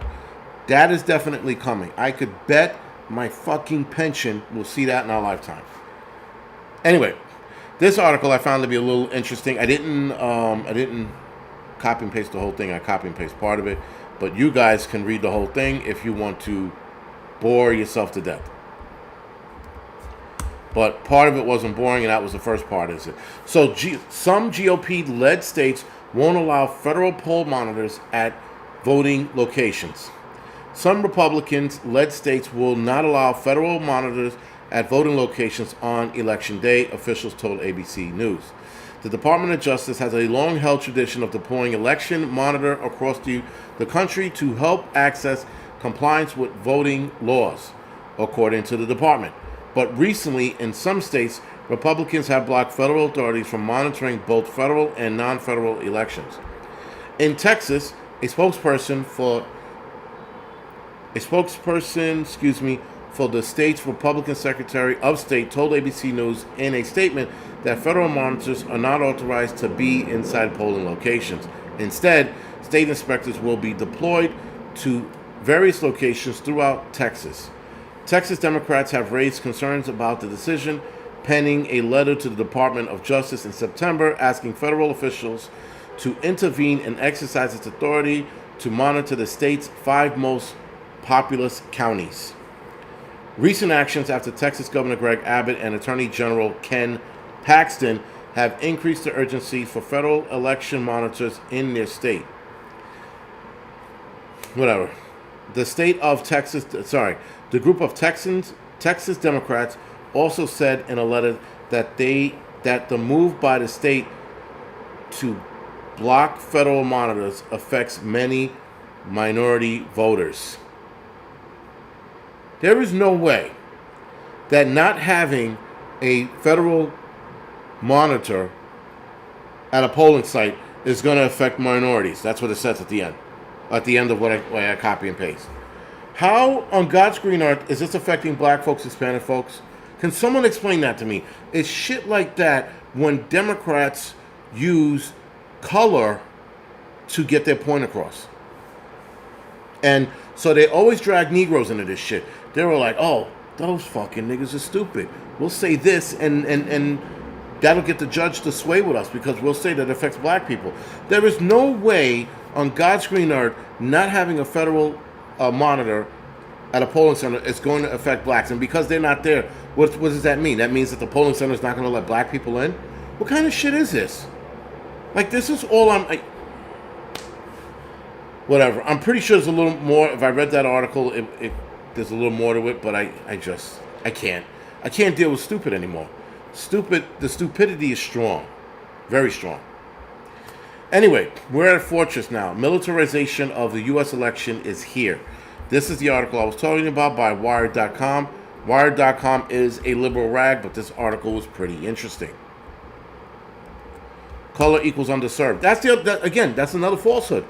That is definitely coming. I could bet my fucking pension we'll see that in our lifetime. Anyway, this article I found to be a little interesting. I didn't copy and paste the whole thing. I copy and paste part of it. But you guys can read the whole thing if you want to bore yourself to death. But part of it wasn't boring, and that was the first part, is it? So some GOP-led states won't allow federal poll monitors at voting locations. Some Republicans-led states will not allow federal monitors at voting locations on Election Day, officials told ABC News. The Department of Justice has a long-held tradition of deploying election monitor across the country to help access compliance with voting laws, according to the department. But recently, in some states, Republicans have blocked federal authorities from monitoring both federal and non-federal elections. In Texas, a spokesperson for the state's Republican Secretary of State told ABC News in a statement that federal monitors are not authorized to be inside polling locations. Instead, state inspectors will be deployed to various locations throughout Texas. Texas Democrats have raised concerns about the decision, penning a letter to the Department of Justice in September asking federal officials to intervene and exercise its authority to monitor the state's 5 most populous counties. Recent actions after Texas Governor Greg Abbott and Attorney General Ken Paxton have increased the urgency for federal election monitors in their state. The group of Texas Democrats also said in a letter that the move by the state to block federal monitors affects many minority voters. There is no way that not having a federal monitor at a polling site is going to affect minorities. That's what it says at the end of what I copy and paste. How on God's green earth is this affecting black folks, Hispanic folks? Can someone explain that to me? It's shit like that when Democrats use color to get their point across. And so they always drag Negroes into this shit. They were like, oh, those fucking niggas are stupid. We'll say this and that'll get the judge to sway with us because we'll say that it affects black people. There is no way on God's green earth not having a federal monitor at a polling center is going to affect blacks. And because they're not there, what does that mean? That means that the polling center is not going to let black people in? What kind of shit is this? Like, this is all whatever. I'm pretty sure there's a little more. If I read that article, there's a little more to it, but I can't. I can't deal with stupid anymore. The stupidity is strong. Very strong. Anyway, we're at a fortress now. Militarization of the U.S. election is here. This is the article I was talking about by Wired.com. Wired.com is a liberal rag, but this article was pretty interesting. Color equals underserved. That's another falsehood.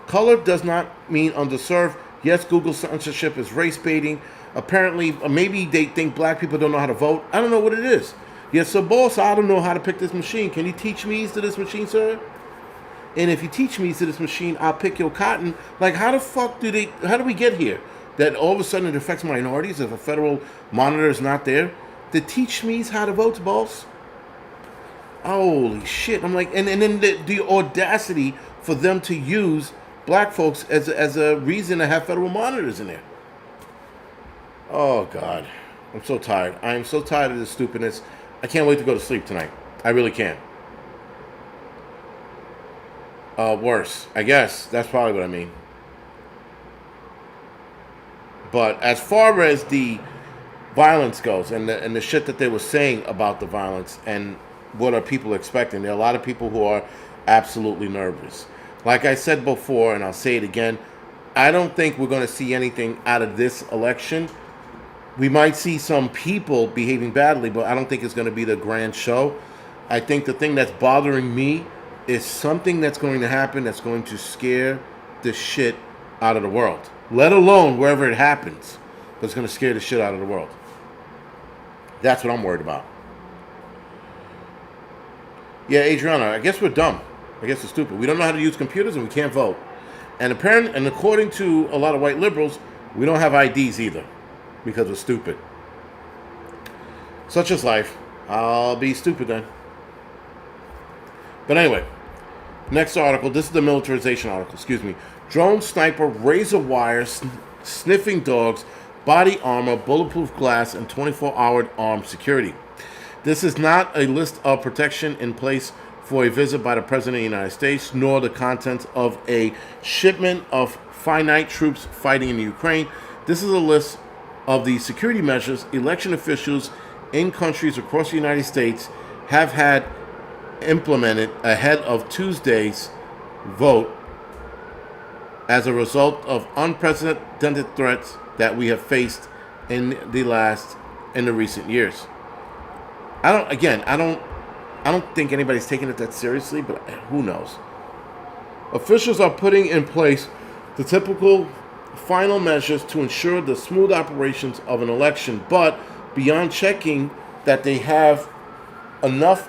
Color does not mean underserved. Yes, Google censorship is race baiting. Apparently, maybe they think black people don't know how to vote. I don't know what it is. Yes, so boss, I don't know how to pick this machine. Can you teach me to this machine, sir? And if you teach me to this machine, I'll pick your cotton. Like, how do we get here? That all of a sudden it affects minorities if a federal monitor is not there? To teach me how to vote, boss? Holy shit. I'm like, and then the audacity for them to use black folks as a reason to have federal monitors in there. Oh, God. I'm so tired. I am so tired of this stupidness. I can't wait to go to sleep tonight. I really can't. Worse. I guess. That's probably what I mean. But as far as the violence goes and the shit that they were saying about the violence and what are people expecting, there are a lot of people who are absolutely nervous. Like I said before, and I'll say it again, I don't think we're going to see anything out of this election. We might see some people behaving badly, but I don't think it's going to be the grand show. I think the thing that's bothering me is something that's going to happen that's going to scare the shit out of the world. Let alone wherever it happens, but it's going to scare the shit out of the world. That's what I'm worried about. Yeah, Adriana, I guess we're dumb. I guess we're stupid. We don't know how to use computers and we can't vote. And according to a lot of white liberals, we don't have IDs either because we're stupid. Such is life. I'll be stupid then. But anyway, next article. This is the militarization article. Excuse me. Drone sniper, razor wire, sniffing dogs, body armor, bulletproof glass, and 24-hour armed security. This is not a list of protection in place for a visit by the President of the United States, nor the contents of a shipment of finite troops fighting in Ukraine. This is a list of the security measures election officials in countries across the United States have had implemented ahead of Tuesday's vote as a result of unprecedented threats that we have faced in the recent years. I don't think anybody's taking it that seriously, but who knows? Officials are putting in place the typical final measures to ensure the smooth operations of an election, but beyond checking that they have enough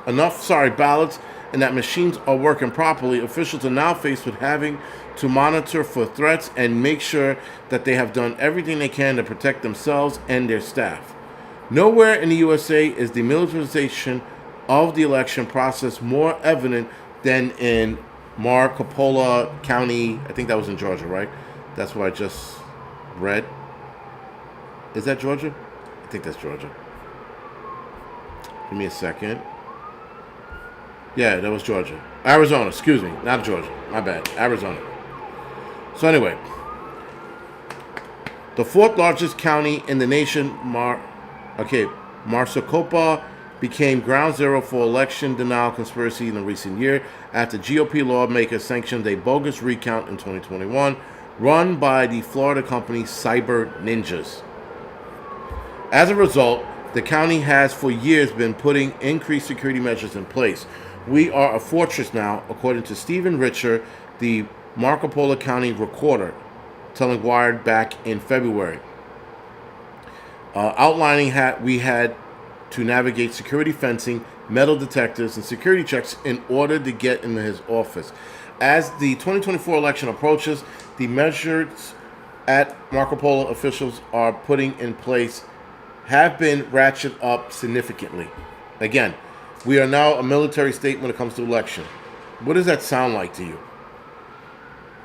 ballots and that machines are working properly, officials are now faced with having to monitor for threats and make sure that they have done everything they can to protect themselves and their staff. Nowhere in the USA is the militarization of the election process more evident than in Maricopa County. I think that was in Georgia, right? That's what I just read. Is that Georgia? I think that's Georgia. Give me a second. Yeah, that was Georgia. Arizona, excuse me. Not Georgia. My bad. Arizona. So anyway, the fourth largest county in the nation, Maricopa, became ground zero for election denial conspiracy in the recent year after GOP lawmakers sanctioned a bogus recount in 2021 run by the Florida company Cyber Ninjas. As a result, the county has for years been putting increased security measures in place. We are a fortress now, according to Stephen Richer, the Maricopa County recorder, telling Wired back in February. Outlining how we had to navigate security fencing, metal detectors, and security checks in order to get into his office. As the 2024 election approaches, the measures at Maricopa officials are putting in place have been ratcheted up significantly. Again, we are now a military state when it comes to election. What does that sound like to you?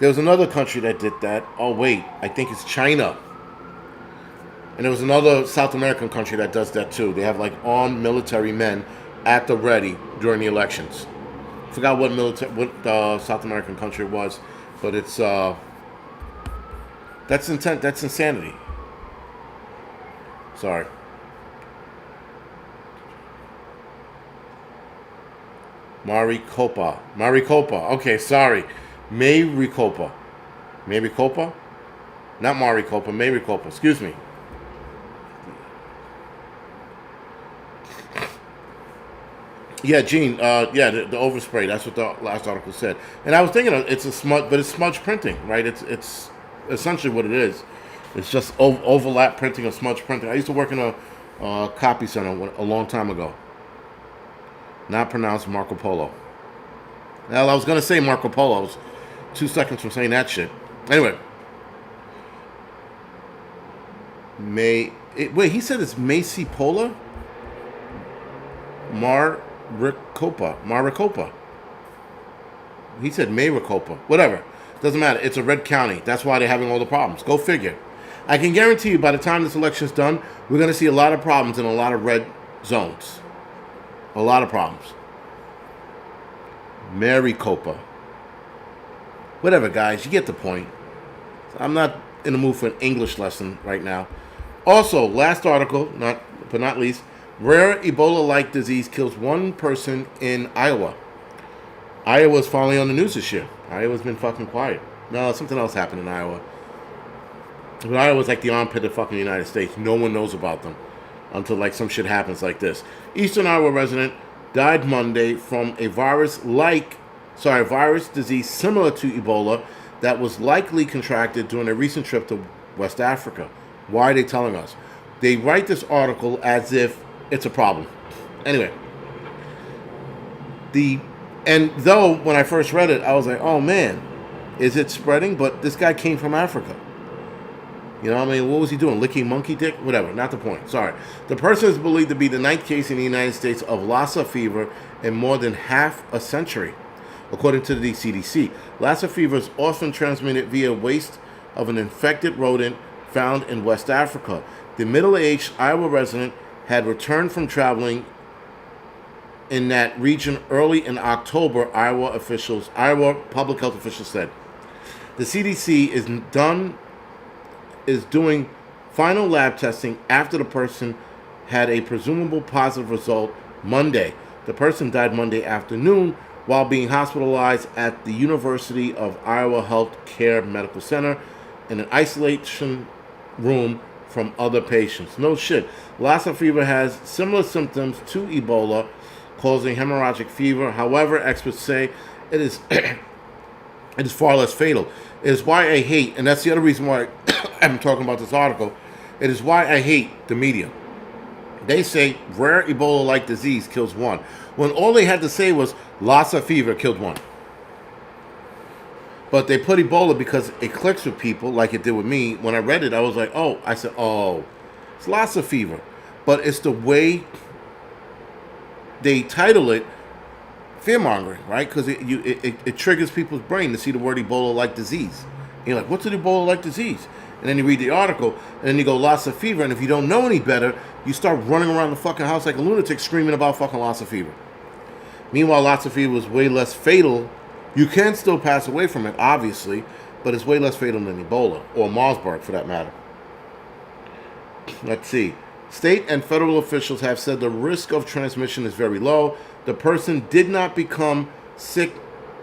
There was another country that did that. Oh, wait, I think it's China. And there was another South American country that does that too. They have like armed military men at the ready during the elections. I forgot what South American country it was, but it's that's insanity. Sorry. Maricopa. Okay, sorry. Maricopa. Not Maricopa. Maricopa. Excuse me. Yeah, Gene. The overspray. That's what the last article said. And I was thinking it's a smudge, but it's smudge printing, right? It's essentially what it is. It's just overlap printing or smudge printing. I used to work in a copy center a long time ago. Not pronounced Marco Polo. Well, I was going to say Marco Polo. I was 2 seconds from saying that shit. Anyway. Wait, he said it's Macy Pola? Maricopa. He said Maricopa. Whatever. Doesn't matter. It's a red county. That's why they're having all the problems. Go figure. I can guarantee you by the time this election's done, we're going to see a lot of problems in a lot of red zones. A lot of problems. Maricopa. Whatever, guys. You get the point. I'm not in the mood for an English lesson right now. Also, last article, not least, rare Ebola-like disease kills one person in Iowa. Iowa's finally on the news this year. Iowa's been fucking quiet. No, something else happened in Iowa. But Iowa's like the armpit of fucking United States. No one knows about them until like some shit happens like this. Eastern Iowa resident died Monday from a virus disease similar to Ebola that was likely contracted during a recent trip to West Africa. Why are they telling us? They write this article as if it's a problem. Anyway, and though when I first read it, I was like, oh man, is it spreading? But this guy came from Africa. You know what I mean? What was he doing? Licking monkey dick? Whatever, not the point. Sorry. The person is believed to be the 9th case in the United States of Lassa fever in more than half a century, according to the CDC. Lassa fever is often transmitted via waste of an infected rodent found in West Africa. The middle-aged Iowa resident had returned from traveling in that region early in October, Iowa public health officials said. The CDC is doing final lab testing after the person had a presumable positive result Monday. The person died Monday afternoon while being hospitalized at the University of Iowa Health Care Medical Center in an isolation room from other patients. No shit. Lassa fever has similar symptoms to Ebola, causing hemorrhagic fever. However, experts say it is it is far less fatal. It is why I hate, and that's the other reason why I'm talking about this article, it is why I hate the media. They say rare Ebola-like disease kills one, when all they had to say was Lassa fever killed one. But they put Ebola because it clicks with people, like it did with me. When I read it, I was like, it's Lassa fever. But it's the way they title it, fear-mongering, right? Because it triggers people's brain to see the word Ebola-like disease. And you're like, what's an Ebola-like disease? And then you read the article, and then you go Lassa fever, and if you don't know any better, you start running around the fucking house like a lunatic screaming about fucking Lassa fever. Meanwhile, Lassa fever was way less fatal. You can still pass away from it, obviously, but it's way less fatal than Ebola, or Marburg for that matter. Let's see. State and federal officials have said the risk of transmission is very low. The person did not become sick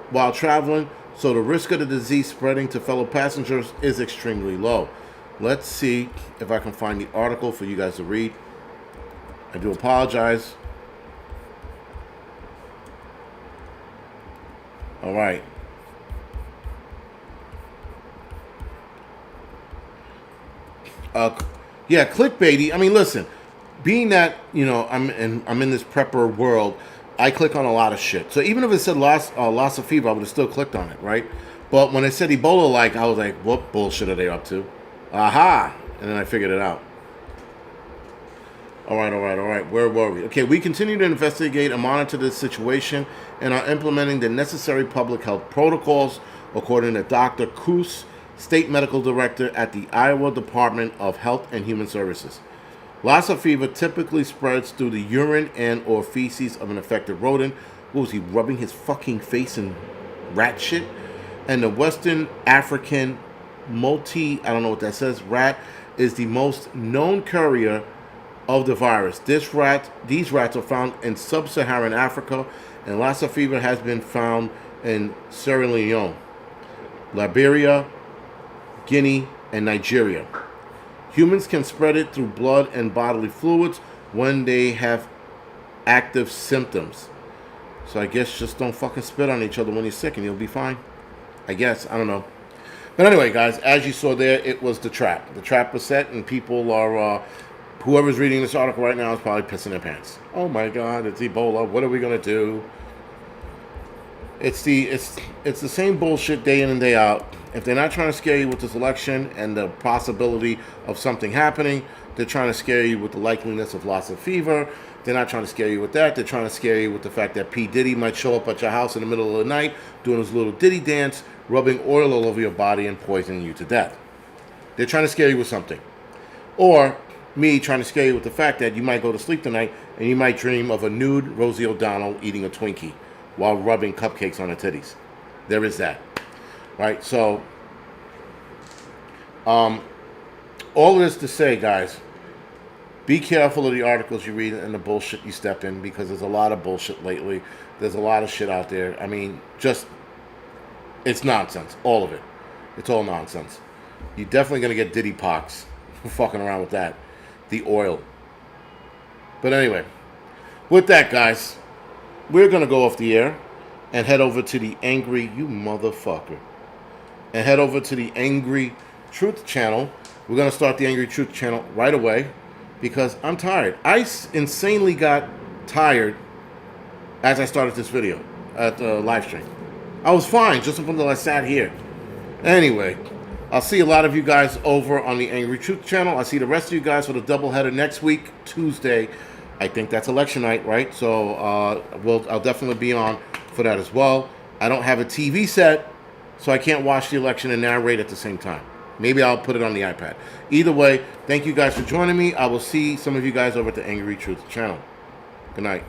while traveling, so the risk of the disease spreading to fellow passengers is extremely low. Let's see if I can find the article for you guys to read. I do apologize. All right. Yeah, clickbaity. I mean, listen, being that, I'm in this prepper world, I click on a lot of shit. So even if it said Lassa fever, I would have still clicked on it, right? But when it said Ebola-like, I was like, what bullshit are they up to? Aha! And then I figured it out. All right. Where were we? Okay, we continue to investigate and monitor this situation and are implementing the necessary public health protocols, according to Dr. Coos, State Medical Director at the Iowa Department of Health and Human Services. Lassa fever typically spreads through the urine and or feces of an affected rodent. What was he, rubbing his fucking face in rat shit? And the Western African I don't know what that says, rat, is the most known carrier of the virus. These rats are found in sub-Saharan Africa, and Lassa fever has been found in Sierra Leone, Liberia, Guinea, and Nigeria. Humans can spread it through blood and bodily fluids when they have active symptoms. So I guess just don't fucking spit on each other when you're sick and you'll be fine. I guess. I don't know. But anyway, guys, as you saw there, it was the trap. The trap was set, and people are... whoever's reading this article right now is probably pissing their pants. Oh my God, it's Ebola. What are we going to do? It's the same bullshit day in and day out. If they're not trying to scare you with this election and the possibility of something happening, they're trying to scare you with the likeliness of Lassa fever. They're not trying to scare you with that. They're trying to scare you with the fact that P. Diddy might show up at your house in the middle of the night doing his little Diddy dance, rubbing oil all over your body and poisoning you to death. They're trying to scare you with something. Or me trying to scare you with the fact that you might go to sleep tonight and you might dream of a nude Rosie O'Donnell eating a Twinkie while rubbing cupcakes on her titties. There is that. Right? So, all of this to say, guys, be careful of the articles you read and the bullshit you step in, because there's a lot of bullshit lately. There's a lot of shit out there. I mean, it's nonsense. All of it. It's all nonsense. You're definitely going to get Diddy pox for fucking around with that. The oil. But anyway, with that, guys, we're going to go off the air and head over to the Angry, you motherfucker. And head over to the Angry Truth channel. We're going to start the Angry Truth channel right away because I'm tired. I insanely got tired as I started this video at the live stream. I was fine just until I sat here. Anyway, I'll see a lot of you guys over on the Angry Truth channel. I'll see the rest of you guys for the doubleheader next week, Tuesday. I think that's election night, right? So I'll definitely be on for that as well. I don't have a TV set, so I can't watch the election and narrate at the same time. Maybe I'll put it on the iPad. Either way, thank you guys for joining me. I will see some of you guys over at the Angry Truth channel. Good night.